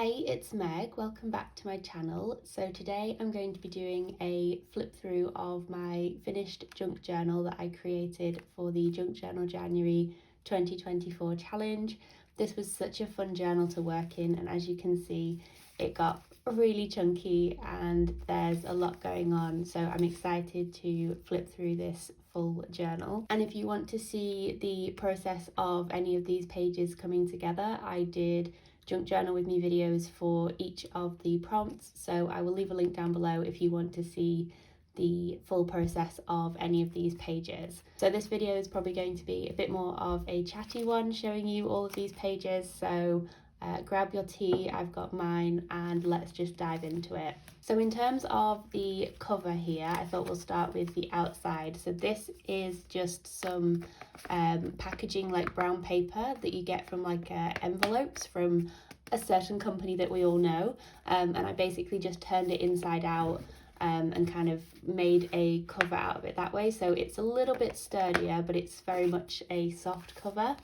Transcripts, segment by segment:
Hey, it's Meg. Welcome back to my channel. So today I'm going to be doing a flip through of my finished junk journal that I created for the Junk Journal January 2024 challenge. This was such a fun journal to work in, and as you can see, it got really chunky and there's a lot going on, so I'm excited to flip through this full journal. And if you want to see the process of any of these pages coming together, I did junk journal with me videos for each of the prompts, so I will leave a link down below if you want to see the full process of any of these pages. So this video is probably going to be a bit more of a chatty one, showing you all of these pages, so grab your tea, I've got mine, and let's just dive into it. So in terms of the cover here, I thought we'll start with the outside. So this is just some packaging, like brown paper that you get from like envelopes from a certain company that we all know, and I basically just turned it inside out and kind of made a cover out of it that way. So it's a little bit sturdier, but it's very much a soft cover.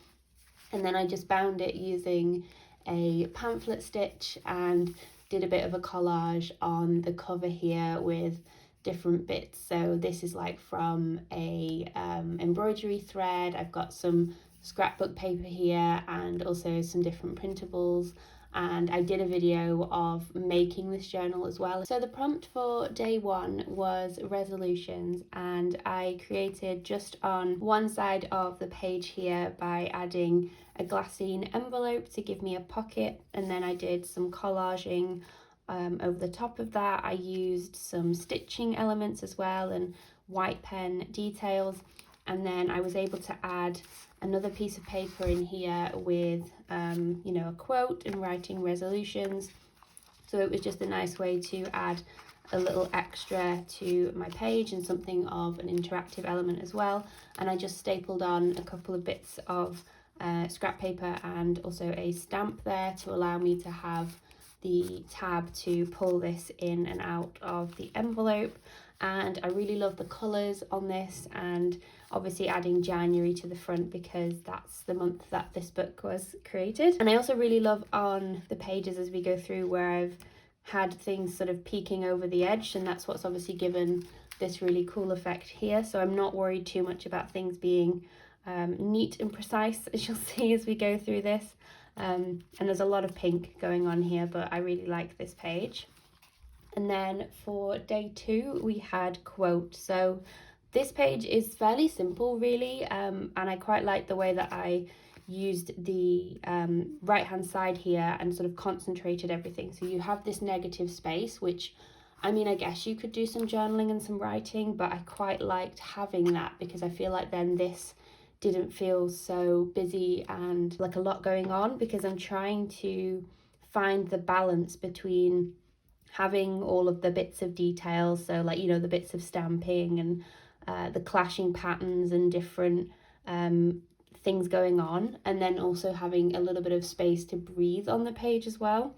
And then I just bound it using a pamphlet stitch and did a bit of a collage on the cover here with different bits. So this is like from a embroidery thread. I've got some scrapbook paper here and also some different printables, and I did a video of making this journal as well. So the prompt for day one was resolutions, and I created just on one side of the page here by adding a glassine envelope to give me a pocket, and then I did some collaging over the top of that. I used some stitching elements as well and white pen details, and then I was able to add another piece of paper in here with a quote and writing resolutions. So it was just a nice way to add a little extra to my page and something of an interactive element as well. And I just stapled on a couple of bits of scrap paper and also a stamp there to allow me to have the tab to pull this in and out of the envelope. And I really love the colours on this, and obviously adding January to the front because that's the month that this book was created. And I also really love on the pages as we go through where I've had things sort of peeking over the edge, and that's what's obviously given this really cool effect here. So I'm not worried too much about things being neat and precise, as you'll see as we go through this. And there's a lot of pink going on here, but I really like this page. And then for day two, we had quote. So this page is fairly simple, really, and I quite like the way that I used the right hand side here and sort of concentrated everything. So you have this negative space, which, I mean, I guess you could do some journaling and some writing, but I quite liked having that because I feel like then this didn't feel so busy and like a lot going on, because I'm trying to find the balance between having all of the bits of detail, so like, the bits of stamping and the clashing patterns and different things going on, and then also having a little bit of space to breathe on the page as well.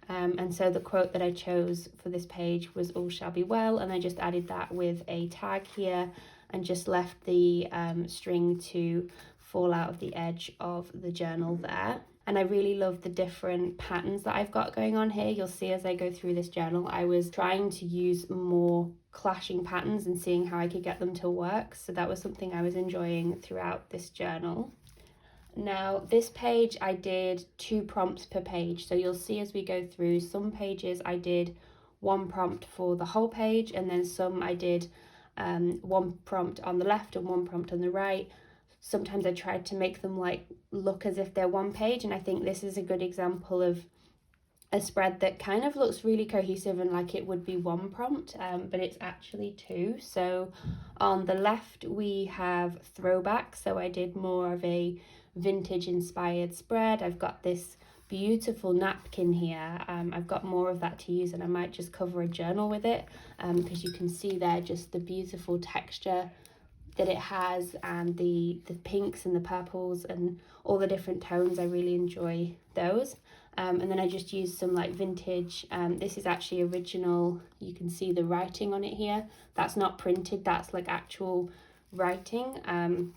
And so the quote that I chose for this page was "All shall be well," and I just added that with a tag here and just left the string to fall out of the edge of the journal there. And I really love the different patterns that I've got going on here. You'll see as I go through this journal, I was trying to use more clashing patterns and seeing how I could get them to work. So that was something I was enjoying throughout this journal. Now, this page, I did 2 prompts per page. So you'll see as we go through, some pages I did 1 prompt for the whole page, and then some I did 1 prompt on the left and 1 prompt on the right. Sometimes I tried to make them like look as if they're 1 page, and I think this is a good example of a spread that kind of looks really cohesive and like it would be 1 prompt, but it's actually 2. So on the left we have throwback, so I did more of a vintage inspired spread. I've got this beautiful napkin here. I've got more of that to use, and I might just cover a journal with it because you can see there just the beautiful texture that it has, and the pinks and the purples and all the different tones. I really enjoy those. And then I just used some like vintage, this is actually original, you can see the writing on it here, that's not printed, that's like actual writing, and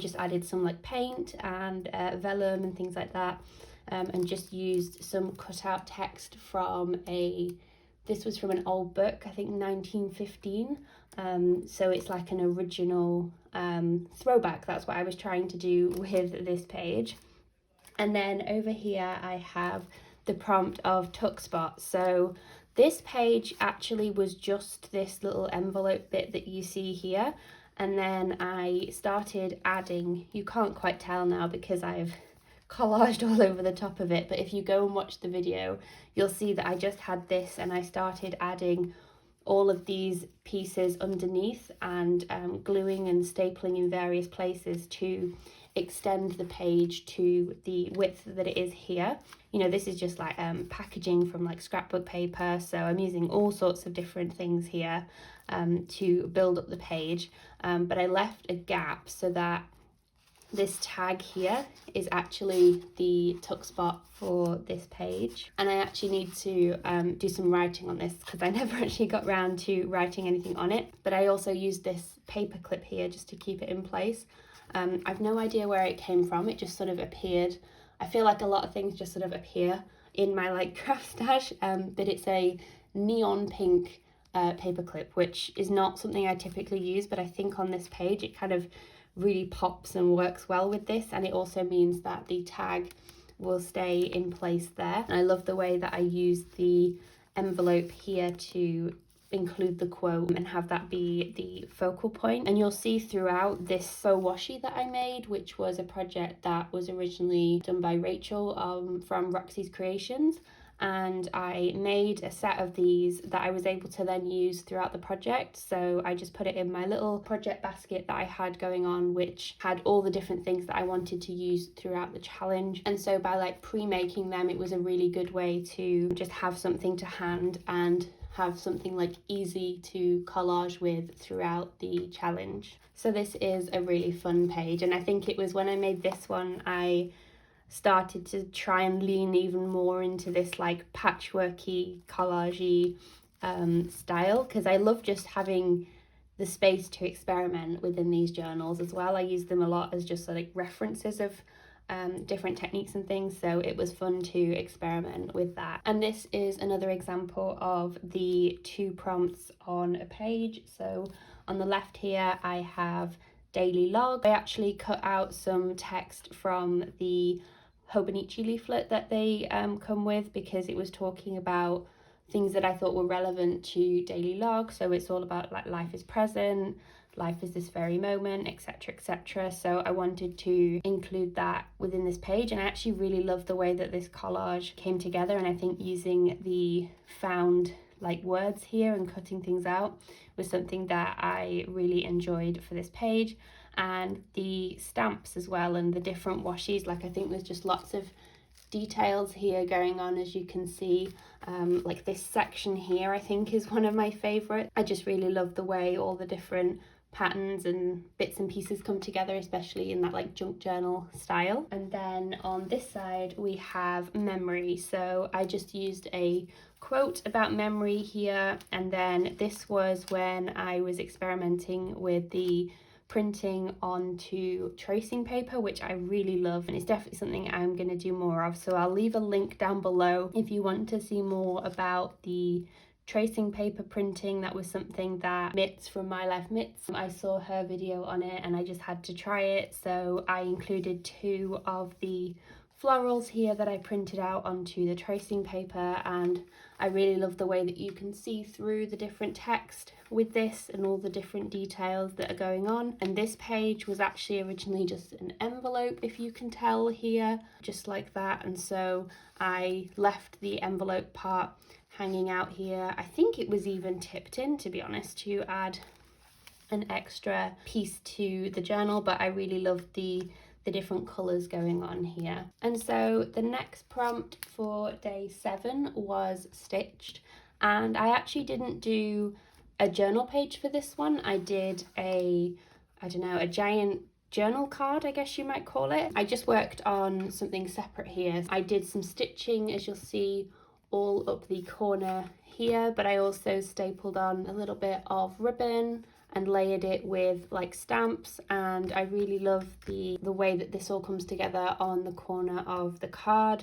just added some like paint and vellum and things like that. and just used some cutout text from this was from an old book, I think 1915. So it's like an original throwback. That's what I was trying to do with this page. And then over here I have the prompt of tuck spot. So this page actually was just this little envelope bit that you see here. And then I started adding, you can't quite tell now because I've collaged all over the top of it, but if you go and watch the video, you'll see that I just had this and I started adding all of these pieces underneath and gluing and stapling in various places to extend the page to the width that it is here. You know, this is just like packaging from like scrapbook paper, so I'm using all sorts of different things here to build up the page, but I left a gap so that this tag here is actually the tuck spot for this page. And I actually need to do some writing on this because I never actually got around to writing anything on it. But I also used this paper clip here just to keep it in place. I've no idea where it came from. It just sort of appeared. I feel like a lot of things just sort of appear in my like craft stash, but it's a neon pink paper clip, which is not something I typically use, but I think on this page it kind of really pops and works well with this, and it also means that the tag will stay in place there. And I love the way that I use the envelope here to include the quote and have that be the focal point. And you'll see throughout this faux washi that I made, which was a project that was originally done by Rachel from Roxy's Creations, and I made a set of these that I was able to then use throughout the project. So I just put it in my little project basket that I had going on, which had all the different things that I wanted to use throughout the challenge. And so by like pre-making them, it was a really good way to just have something to hand and have something like easy to collage with throughout the challenge. So this is a really fun page, and I think it was when I made this one I started to try and lean even more into this like patchworky, collagey style, because I love just having the space to experiment within these journals as well. I use them a lot as just like references of different techniques and things, so it was fun to experiment with that. And this is another example of the two prompts on a page. So on the left here I have daily log. I actually cut out some text from the Hobonichi leaflet that they come with, because it was talking about things that I thought were relevant to daily log. So it's all about like life is present, life is this very moment, etc, etc. So I wanted to include that within this page, and I actually really love the way that this collage came together. And I think using the found like words here and cutting things out was something that I really enjoyed for this page. And the stamps as well, and the different washies, like I think there's just lots of details here going on, as you can see. Like this section here I think is one of my favourite. I just really love the way all the different patterns and bits and pieces come together, especially in that like junk journal style. And then on this side we have memory. So I just used a quote about memory here, and then this was when I was experimenting with the printing onto tracing paper, which I really love, and it's definitely something I'm going to do more of. So I'll leave a link down below if you want to see more about the tracing paper printing. That was something that Mitz from My Life Mitz, I saw her video on it and I just had to try it, so I included two of the florals here that I printed out onto the tracing paper. And I really love the way that you can see through the different text with this and all the different details that are going on. And this page was actually originally just an envelope, if you can tell here, just like that. And so I left the envelope part hanging out here. I think it was even tipped in, to be honest, to add an extra piece to the journal, but I really loved the different colours going on here. And so the next prompt for day 7 was stitched, and I actually didn't do a journal page for this one. I did a giant journal card, I guess you might call it. I just worked on something separate here. I did some stitching, as you'll see, all up the corner here, but I also stapled on a little bit of ribbon and layered it with like stamps, and I really love the way that this all comes together on the corner of the card.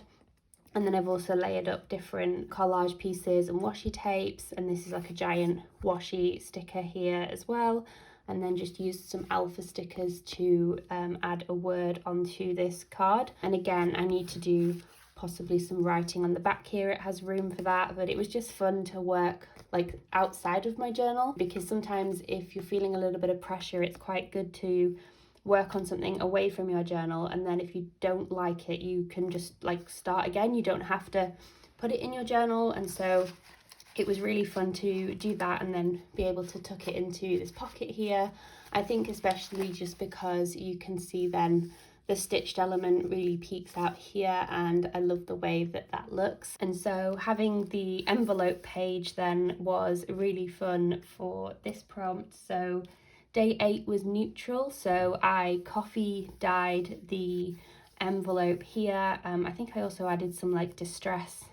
And then I've also layered up different collage pieces and washi tapes, and this is like a giant washi sticker here as well. And then just used some alpha stickers to add a word onto this card. And again, I need to do possibly some writing on the back here. It has room for that, but it was just fun to work like outside of my journal, because sometimes if you're feeling a little bit of pressure, it's quite good to work on something away from your journal, and then if you don't like it, you can just like start again. You don't have to put it in your journal. And so it was really fun to do that and then be able to tuck it into this pocket here. I think especially just because you can see then the stitched element really peeks out here, and I love the way that that looks. And so having the envelope page then was really fun for this prompt. So day 8 was neutral, so I coffee dyed the envelope here. I think I also added some like distress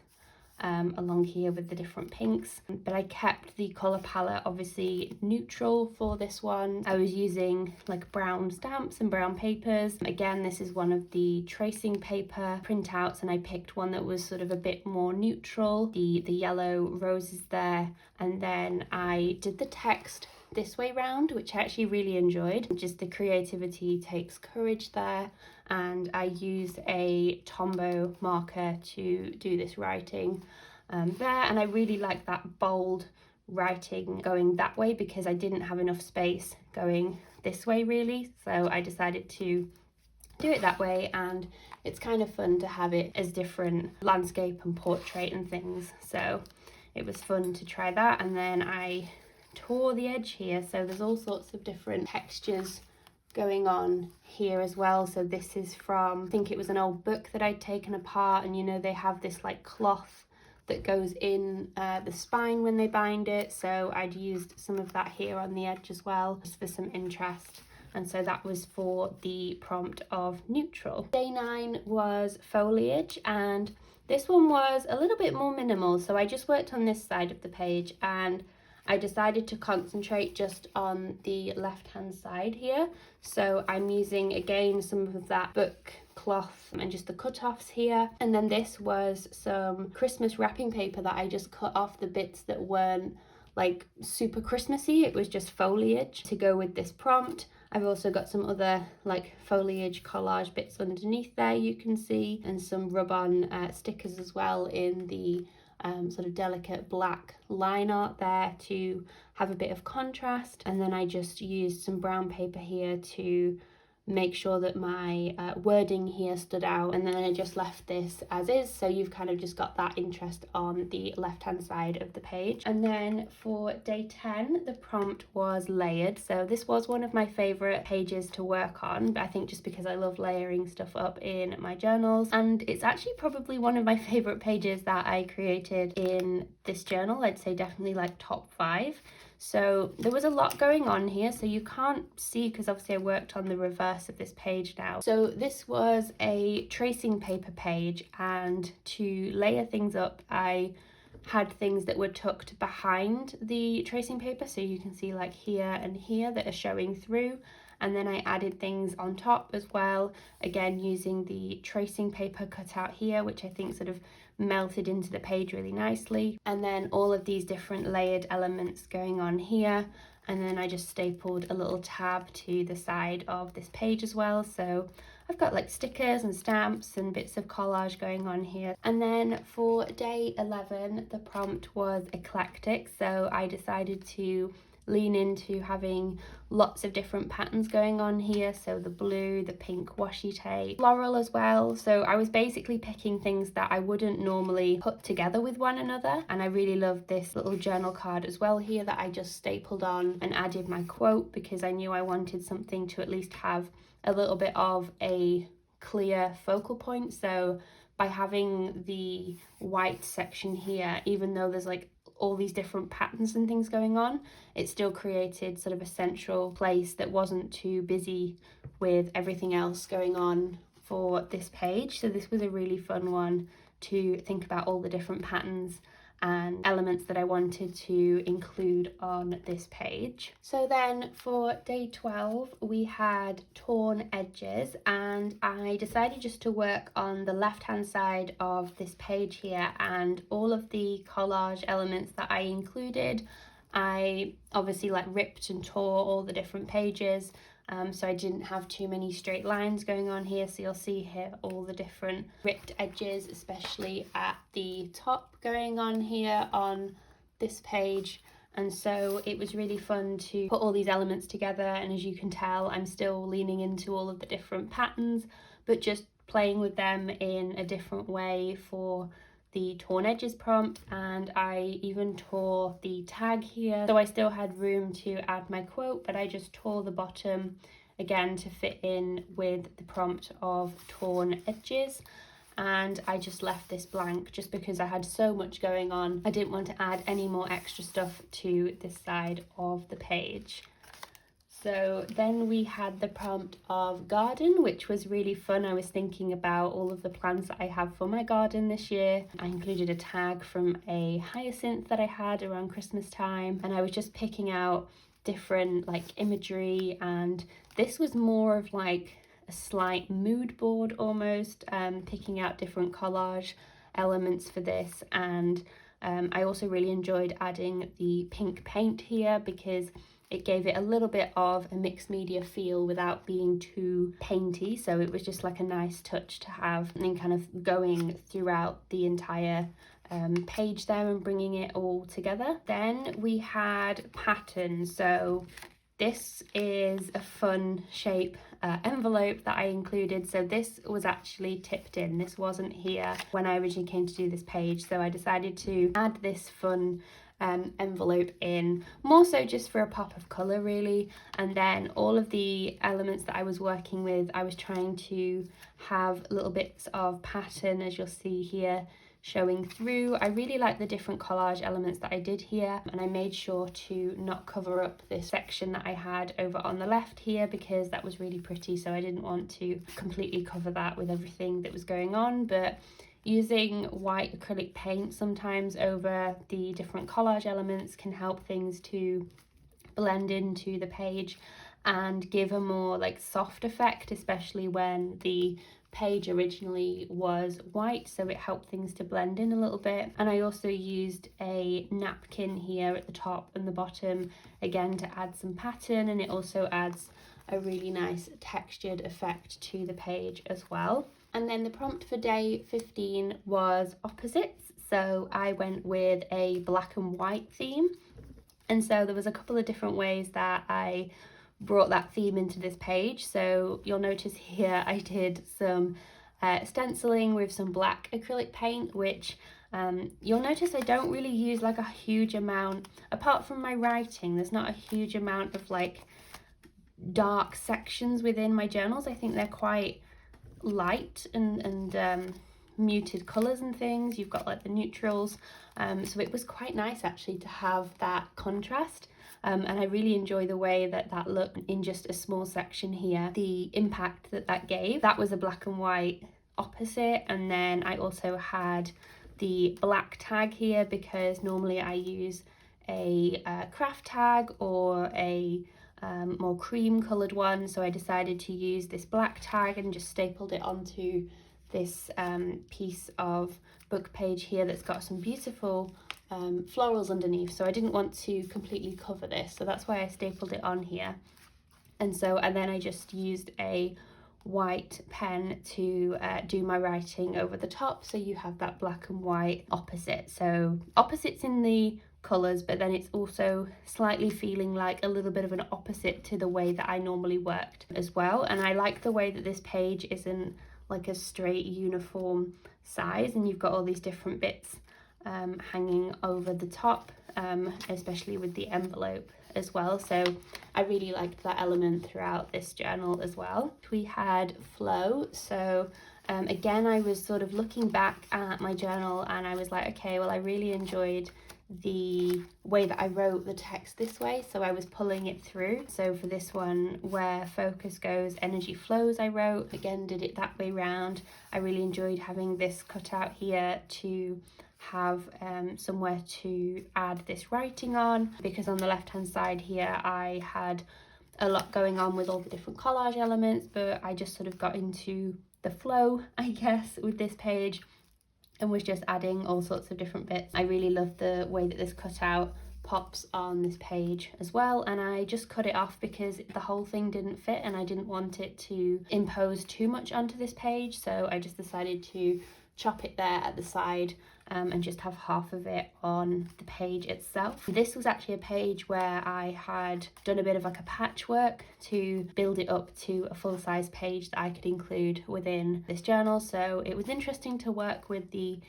along here with the different pinks, but I kept the colour palette obviously neutral for this one. I was using like brown stamps and brown papers. Again, this is one of the tracing paper printouts, and I picked one that was sort of a bit more neutral, the yellow roses there. And then I did the text this way round, which I actually really enjoyed. Just the creativity takes courage there, and I used a Tombow marker to do this writing there, and I really like that bold writing going that way because I didn't have enough space going this way really, so I decided to do it that way. And it's kind of fun to have it as different landscape and portrait and things, so it was fun to try that. And then I tore the edge here, so there's all sorts of different textures going on here as well. So this is from, I think it was an old book that I'd taken apart, and you know they have this like cloth that goes in the spine when they bind it, so I'd used some of that here on the edge as well, just for some interest. And so that was for the prompt of neutral. Day 9 was foliage, and this one was a little bit more minimal, so I just worked on this side of the page, and I decided to concentrate just on the left hand side here. So I'm using again some of that book cloth and just the cut-offs here. And then this was some Christmas wrapping paper that I just cut off the bits that weren't like super Christmassy. It was just foliage to go with this prompt. I've also got some other like foliage collage bits underneath there you can see, and some rub-on stickers as well in the sort of delicate black line art there to have a bit of contrast. And then I just used some brown paper here to make sure that my wording here stood out, and then I just left this as is, so you've kind of just got that interest on the left hand side of the page. And then for day 10 the prompt was layered, so this was one of my favorite pages to work on, I think just because I love layering stuff up in my journals, and it's actually probably one of my favorite pages that I created in this journal. I'd say definitely like top 5. So there was a lot going on here, so you can't see because obviously I worked on the reverse of this page now. So this was a tracing paper page, and to layer things up I had things that were tucked behind the tracing paper, so you can see like here and here that are showing through. And then I added things on top as well, again using the tracing paper cut out here, which I think sort of melted into the page really nicely. And then all of these different layered elements going on here. And then I just stapled a little tab to the side of this page as well. So I've got like stickers and stamps and bits of collage going on here. And then for day 11, the prompt was eclectic. So I decided to lean into having lots of different patterns going on here, so the blue, the pink washi tape, floral as well. So I was basically picking things that I wouldn't normally put together with one another. And I really love this little journal card as well here that I just stapled on and added my quote, because I knew I wanted something to at least have a little bit of a clear focal point. So by having the white section here, even though there's like all these different patterns and things going on, it still created sort of a central place that wasn't too busy with everything else going on for this page. So this was a really fun one to think about all the different patterns and elements that I wanted to include on this page. So then for day 12 we had torn edges, and I decided just to work on the left hand side of this page here, and all of the collage elements that I included I obviously like ripped and tore all the different pages, so I didn't have too many straight lines going on here. So you'll see here all the different ripped edges, especially at the top going on here on this page. And so it was really fun to put all these elements together, and as you can tell I'm still leaning into all of the different patterns but just playing with them in a different way for the torn edges prompt. And I even tore the tag here, so I still had room to add my quote, but I just tore the bottom again to fit in with the prompt of torn edges. And I just left this blank just because I had so much going on. I didn't want to add any more extra stuff to this side of the page. So then we had the prompt of garden, which was really fun. I was thinking about all of the plants that I have for my garden this year. I included a tag from a hyacinth that I had around Christmas time, and I was just picking out different like imagery, and this was more of like a slight mood board almost, picking out different collage elements for this. And I also really enjoyed adding the pink paint here because it gave it a little bit of a mixed media feel without being too painty, so it was just like a nice touch to have, and then kind of going throughout the entire page there and bringing it all together. Then we had patterns, so this is a fun shape envelope that I included. So this was actually tipped in, this wasn't here when I originally came to do this page, so I decided to add this fun envelope in, more so just for a pop of colour really. And then all of the elements that I was working with, I was trying to have little bits of pattern, as you'll see here, showing through. I really like the different collage elements that I did here, and I made sure to not cover up this section that I had over on the left here because that was really pretty, so I didn't want to completely cover that with everything that was going on. But using white acrylic paint sometimes over the different collage elements can help things to blend into the page and give a more like soft effect, especially when the page originally was white, so it helped things to blend in a little bit. And I also used a napkin here at the top and the bottom again to add some pattern, and it also adds a really nice textured effect to the page as well. And then the prompt for day 15 was opposites, so I went with a black and white theme, and so there was a couple of different ways that I brought that theme into this page. So you'll notice here I did some stenciling with some black acrylic paint, which you'll notice I don't really use like a huge amount, apart from my writing. There's not a huge amount of like dark sections within my journals. I think they're quite light and muted colours and things. You've got like the neutrals, so it was quite nice actually to have that contrast, and I really enjoy the way that that looked in just a small section here. The impact that that gave, that was a black and white opposite. And then I also had the black tag here because normally I use a craft tag or a more cream coloured one, so I decided to use this black tag and just stapled it onto this piece of book page here that's got some beautiful florals underneath. So I didn't want to completely cover this, so that's why I stapled it on here. And then I just used a white pen to do my writing over the top, so you have that black and white opposite. So opposites in the colours, but then it's also slightly feeling like a little bit of an opposite to the way that I normally worked as well. And I like the way that this page isn't like a straight uniform size, and you've got all these different bits hanging over the top, especially with the envelope as well. So I really liked that element throughout this journal as well. We had flow, so again I was sort of looking back at my journal and I was like, okay, well I really enjoyed the way that I wrote the text this way, so I was pulling it through. So for this one, where focus goes, energy flows, I wrote, again did it that way round. I really enjoyed having this cut out here to have somewhere to add this writing on, because on the left hand side here I had a lot going on with all the different collage elements, but I just sort of got into the flow, I guess, with this page and was just adding all sorts of different bits. I really love the way that this cutout pops on this page as well, and I just cut it off because the whole thing didn't fit and I didn't want it to impose too much onto this page, so I just decided to chop it there at the side and just have half of it on the page itself. This was actually a page where I had done a bit of like a patchwork to build it up to a full-size page that I could include within this journal, so it was interesting to work with the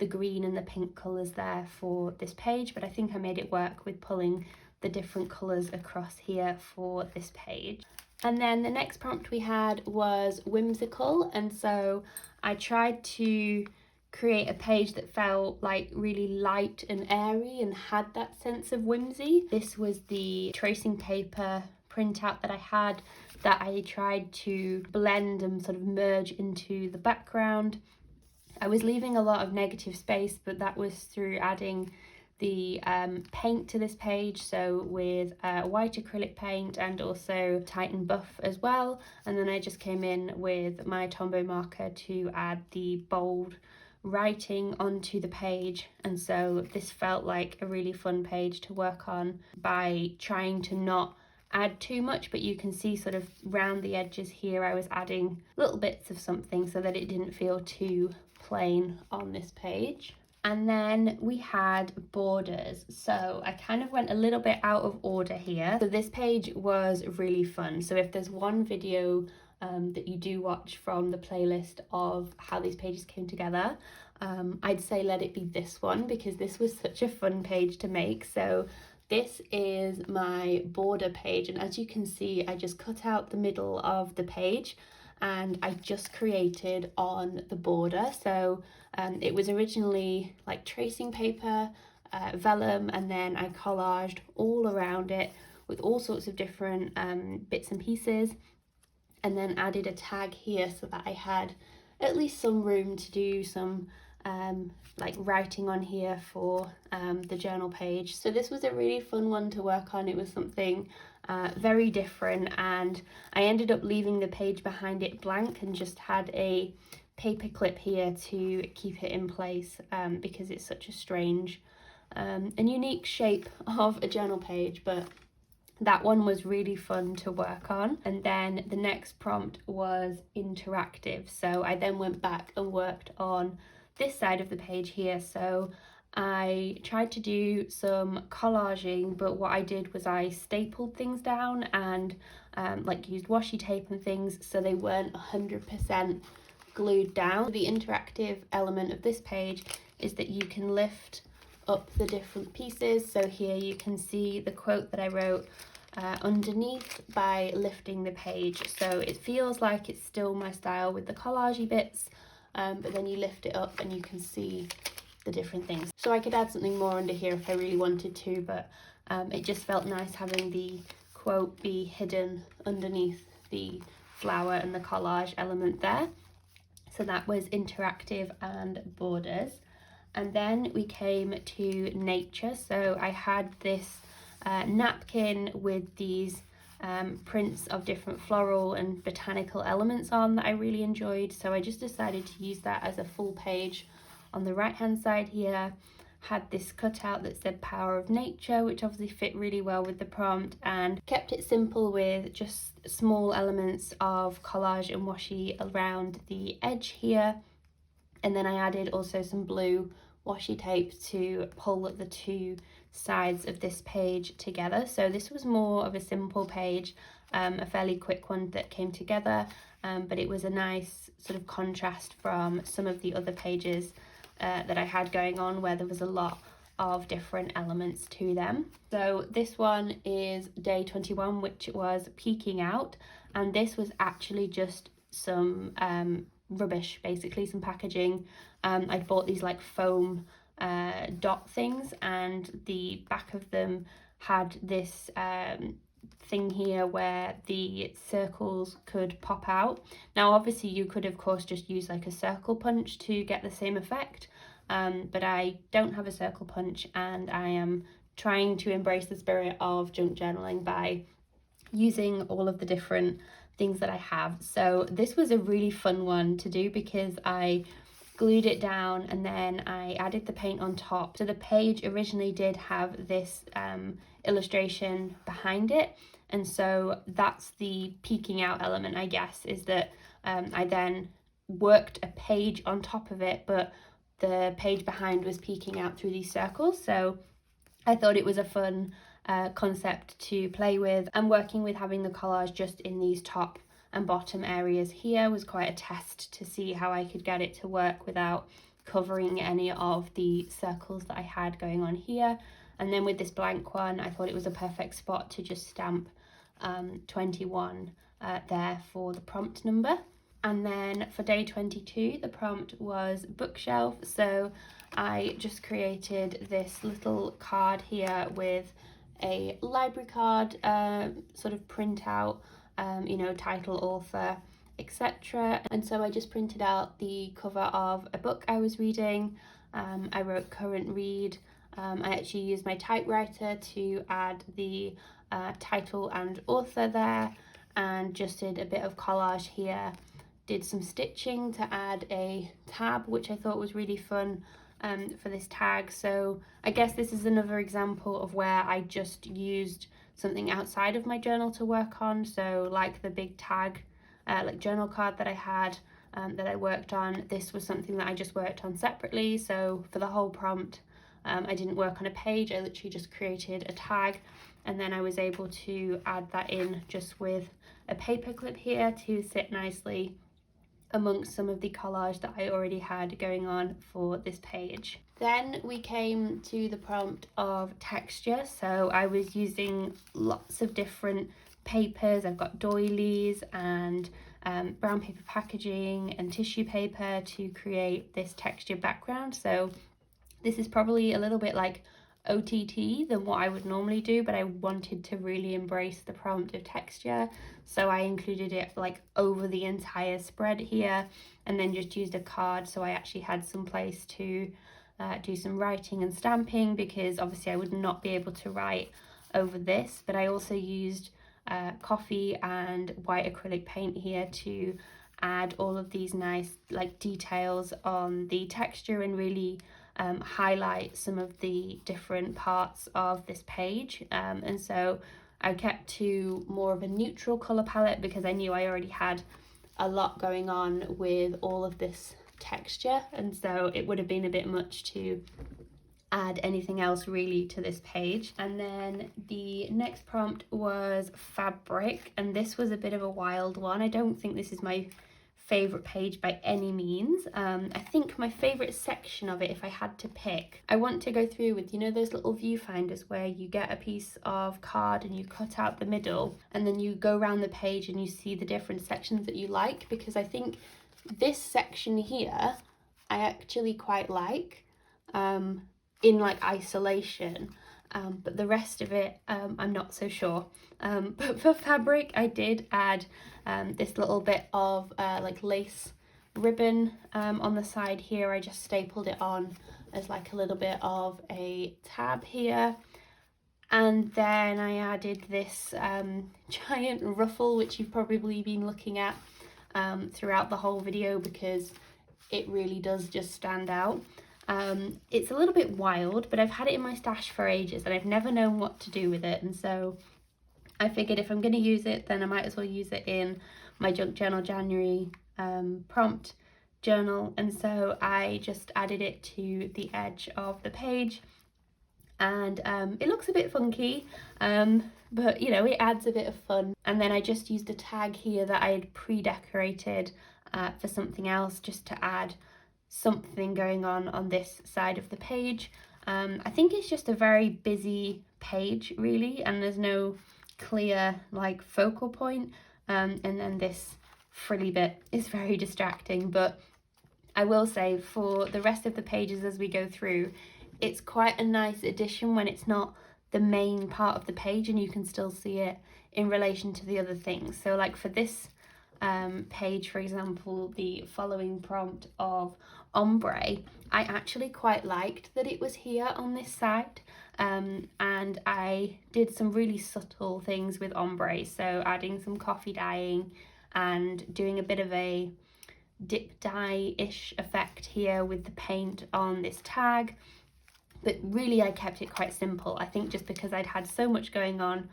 green and the pink colours there for this page, but I think I made it work with pulling the different colours across here for this page. And then the next prompt we had was whimsical, and so I tried to create a page that felt like really light and airy and had that sense of whimsy. This was the tracing paper printout that I had that I tried to blend and sort of merge into the background. I was leaving a lot of negative space, but that was through adding the paint to this page, so with white acrylic paint and also Titan Buff as well, and then I just came in with my Tombow marker to add the bold writing onto the page, and so this felt like a really fun page to work on by trying to not add too much, but you can see sort of round the edges here I was adding little bits of something so that it didn't feel too plain on this page. And then we had borders, so I kind of went a little bit out of order here. So this page was really fun, so if there's one video that you do watch from the playlist of how these pages came together, I'd say let it be this one, because this was such a fun page to make. So this is my border page, and as you can see I just cut out the middle of the page and I just created on the border. So it was originally like tracing paper, vellum, and then I collaged all around it with all sorts of different bits and pieces, and then added a tag here so that I had at least some room to do some like writing on here for the journal page. So this was a really fun one to work on. It was something very different, and I ended up leaving the page behind it blank and just had a paper clip here to keep it in place because it's such a strange and unique shape of a journal page, but that one was really fun to work on. And then the next prompt was interactive, so I then went back and worked on this side of the page here. So I tried to do some collaging, but what I did was I stapled things down and like used washi tape and things so they weren't 100% glued down. The interactive element of this page is that you can lift up the different pieces. So here you can see the quote that I wrote underneath by lifting the page, so it feels like it's still my style with the collagey bits, but then you lift it up and you can see the different things. So I could add something more under here if I really wanted to, but it just felt nice having the quote be hidden underneath the flower and the collage element there. So that was interactive and borders. And then we came to nature. So I had this napkin with these prints of different floral and botanical elements on that I really enjoyed. So I just decided to use that as a full page. On the right hand side here, had this cutout that said Power of Nature, which obviously fit really well with the prompt, and kept it simple with just small elements of collage and washi around the edge here. And then I added also some blue washi tape to pull the two sides of this page together. So this was more of a simple page, a fairly quick one that came together, but it was a nice sort of contrast from some of the other pages that I had going on where there was a lot of different elements to them. So this one is day 21, which was peeking out, and this was actually just some rubbish, basically some packaging. I'd bought these like foam dot things, and the back of them had this thing here where the circles could pop out. Now obviously you could of course just use like a circle punch to get the same effect, but I don't have a circle punch, and I am trying to embrace the spirit of junk journaling by using all of the different things that I have. So this was a really fun one to do because I glued it down and then I added the paint on top. So the page originally did have this illustration behind it, and so that's the peeking out element, I guess, is that I then worked a page on top of it, but the page behind was peeking out through these circles. So I thought it was a fun concept to play with, and working with having the collage just in these top and bottom areas here was quite a test to see how I could get it to work without covering any of the circles that I had going on here. And then with this blank one, I thought it was a perfect spot to just stamp 21 there for the prompt number. And then for day 22, the prompt was bookshelf. So I just created this little card here with a library card sort of printout, you know, title, author, etc. And so I just printed out the cover of a book I was reading. I wrote current read. I actually used my typewriter to add the title and author there, and just did a bit of collage here. Did some stitching to add a tab, which I thought was really fun for this tag. So I guess this is another example of where I just used something outside of my journal to work on. So like the big tag, like journal card that I had that I worked on, this was something that I just worked on separately. So for the whole prompt, I didn't work on a page, I literally just created a tag, and then I was able to add that in just with a paper clip here to sit nicely amongst some of the collage that I already had going on for this page. Then we came to the prompt of texture. So I was using lots of different papers. I've got doilies and brown paper packaging and tissue paper to create this texture background. So this is probably a little bit like OTT than what I would normally do, but I wanted to really embrace the prompt of texture, so I included it like over the entire spread here, and then just used a card so I actually had some place to do some writing and stamping, because obviously I would not be able to write over this. But I also used coffee and white acrylic paint here to add all of these nice like details on the texture and really highlight some of the different parts of this page. And so I kept to more of a neutral colour palette because I knew I already had a lot going on with all of this texture, and so it would have been a bit much to add anything else really to this page. And then the next prompt was fabric, and this was a bit of a wild one. I don't think this is my favorite page by any means. I think my favorite section of it, if I had to pick, I want to go through with, you know, those little viewfinders where you get a piece of card and you cut out the middle and then you go around the page and you see the different sections that you like, because I think this section here I actually quite like in like isolation, but the rest of it I'm not so sure. But for fabric I did add this little bit of like lace ribbon on the side here. I just stapled it on as like a little bit of a tab here, and then I added this giant ruffle, which you've probably been looking at throughout the whole video because it really does just stand out. It's a little bit wild, but I've had it in my stash for ages and I've never known what to do with it, and so I figured if I'm going to use it, then I might as well use it in my Junk Journal January prompt journal. And so I just added it to the edge of the page, and it looks a bit funky, but you know, it adds a bit of fun. And then I just used a tag here that I had pre-decorated for something else, just to add something going on this side of the page. I think it's just a very busy page really, and there's no clear like focal point, and then this frilly bit is very distracting. But I will say for the rest of the pages as we go through, it's quite a nice addition when it's not the main part of the page and you can still see it in relation to the other things. So like for this page, for example, the following prompt of ombre, I actually quite liked that it was here on this side. And I did some really subtle things with ombre, so adding some coffee dyeing and doing a bit of a dip dye-ish effect here with the paint on this tag. But really I kept it quite simple, I think, just because I'd had so much going on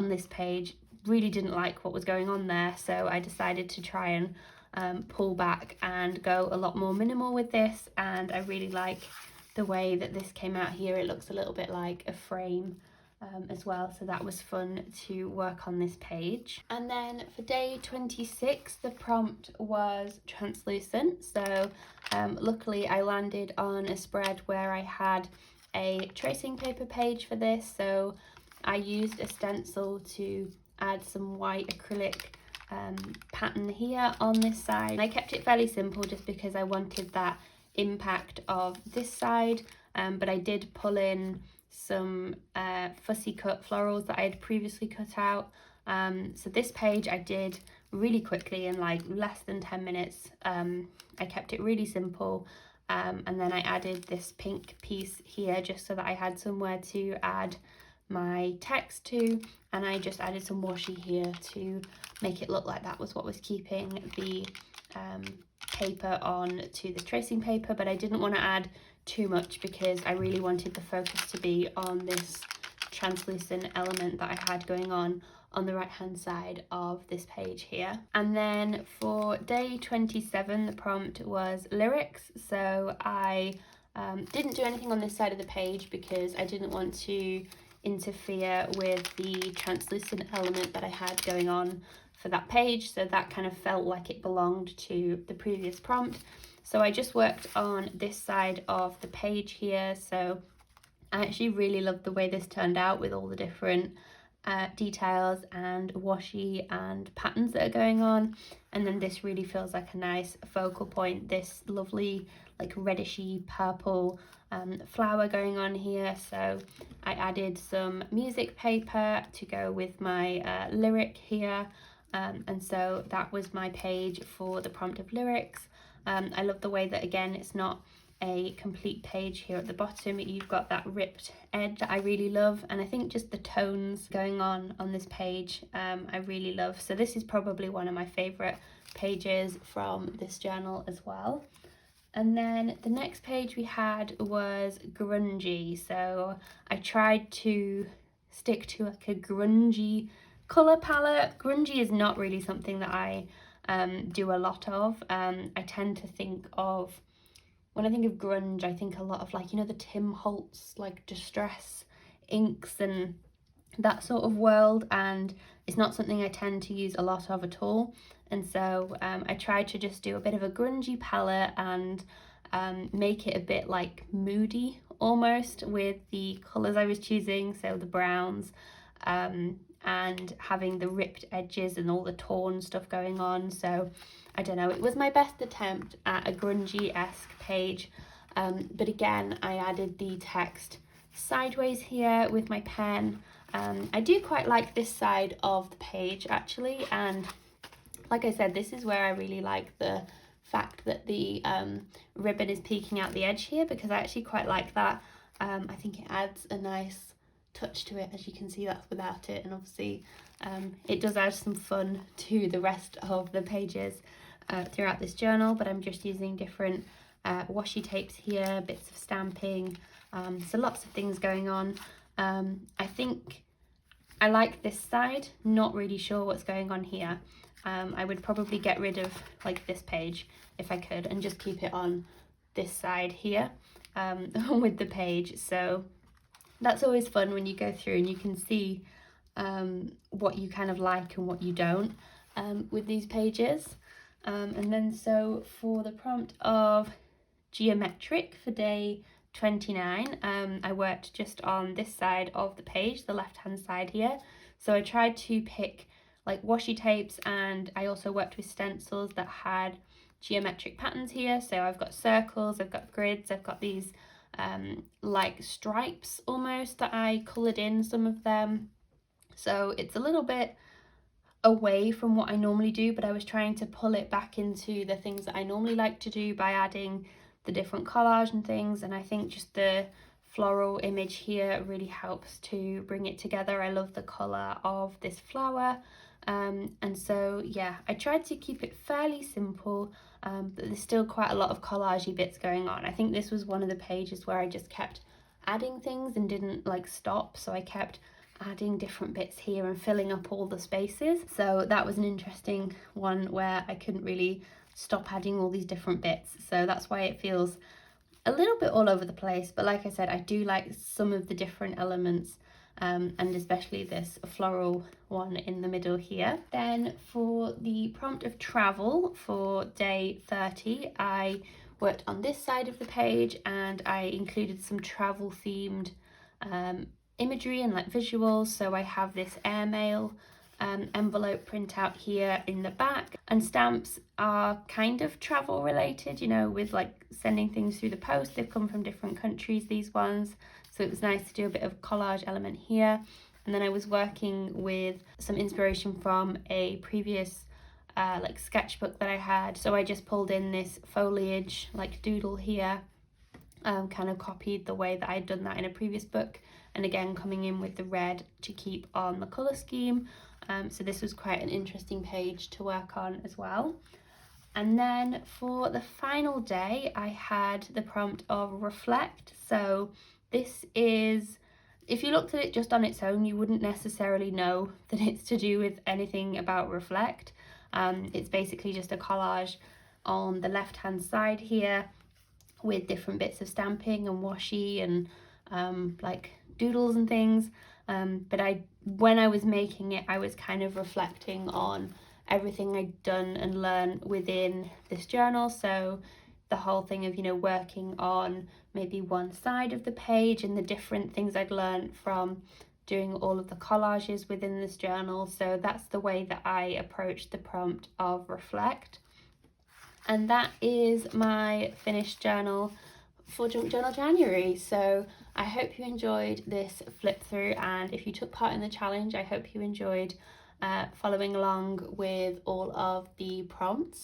this page, really didn't like what was going on there, so I decided to try and pull back and go a lot more minimal with this. And I really like the way that this came out here. It looks a little bit like a frame as well, so that was fun to work on this page. And then for day 26, the prompt was translucent, so luckily I landed on a spread where I had a tracing paper page for this, so I used a stencil to add some white acrylic pattern here on this side. And I kept it fairly simple just because I wanted that impact of this side, but I did pull in some fussy cut florals that I had previously cut out. So this page I did really quickly in like less than 10 minutes. I kept it really simple, and then I added this pink piece here just so that I had somewhere to add my text to, and I just added some washi here to make it look like that was what was keeping the paper on to the tracing paper. But I didn't want to add too much because I really wanted the focus to be on this translucent element that I had going on the right hand side of this page here. And then for day 27, the prompt was lyrics, so I didn't do anything on this side of the page because I didn't want to interfere with the translucent element that I had going on for that page, so that kind of felt like it belonged to the previous prompt. So I just worked on this side of the page here. So I actually really loved the way this turned out with all the different details and washi and patterns that are going on. And then this really feels like a nice focal point, this lovely like redishy purple flower going on here. So I added some music paper to go with my lyric here, and so that was my page for the prompt of lyrics. I love the way that, again, it's not a complete page here at the bottom. You've got that ripped edge that I really love, and I think just the tones going on this page I really love. So this is probably one of my favorite pages from this journal as well. And then the next page we had was grungy, so I tried to stick to like a grungy colour palette. Grungy is not really something that I do a lot of. I tend to think of, when I think of grunge, I think a lot of like, you know, the Tim Holtz like distress inks and that sort of world, and it's not something I tend to use a lot of at all. And so I tried to just do a bit of a grungy palette and make it a bit like moody almost with the colours I was choosing, so the browns, and having the ripped edges and all the torn stuff going on. So I don't know, it was my best attempt at a grungy-esque page, but again I added the text sideways here with my pen. I do quite like this side of the page actually, and like I said, this is where I really like the fact that the ribbon is peeking out the edge here, because I actually quite like that. I think it adds a nice touch to it. As you can see, that's without it, and obviously it does add some fun to the rest of the pages throughout this journal. But I'm just using different washi tapes here, bits of stamping, so lots of things going on. I think I like this side, not really sure what's going on here. I would probably get rid of like this page if I could and just keep it on this side here with the page. So that's always fun when you go through and you can see what you kind of like and what you don't with these pages. And then so for the prompt of geometric for day 29, I worked just on this side of the page, the left hand side here. So I tried to pick like washi tapes, and I also worked with stencils that had geometric patterns here. So I've got circles, I've got grids, I've got these like stripes almost that I coloured in some of them. So it's a little bit away from what I normally do, but I was trying to pull it back into the things that I normally like to do by adding the different collage and things. And I think just the floral image here really helps to bring it together. I love the colour of this flower. And so yeah, I tried to keep it fairly simple, but there's still quite a lot of collagey bits going on. I think this was one of the pages where I just kept adding things and didn't like stop, so I kept adding different bits here and filling up all the spaces. So that was an interesting one where I couldn't really stop adding all these different bits, so that's why it feels a little bit all over the place. But like I said, I do like some of the different elements, and especially this floral one in the middle here. Then for the prompt of travel for day 30, I worked on this side of the page and I included some travel themed imagery and like visuals. So I have this airmail envelope printout here in the back, and stamps are kind of travel related, you know, with like sending things through the post. They've come from different countries, these ones, so it was nice to do a bit of collage element here. And then I was working with some inspiration from a previous like sketchbook that I had, so I just pulled in this foliage like doodle here, kind of copied the way that I'd done that in a previous book, and again coming in with the red to keep on the colour scheme. So this was quite an interesting page to work on as well. And then for the final day, I had the prompt of reflect. So this is, if you looked at it just on its own, you wouldn't necessarily know that it's to do with anything about reflect. It's basically just a collage on the left hand side here with different bits of stamping and washi and like doodles and things. But when I was making it, I was kind of reflecting on everything I'd done and learned within this journal. So the whole thing of, you know, working on maybe one side of the page and the different things I'd learned from doing all of the collages within this journal. So that's the way that I approached the prompt of reflect. And that is my finished journal for Junk Journal January. So I hope you enjoyed this flip through, and if you took part in the challenge, I hope you enjoyed following along with all of the prompts.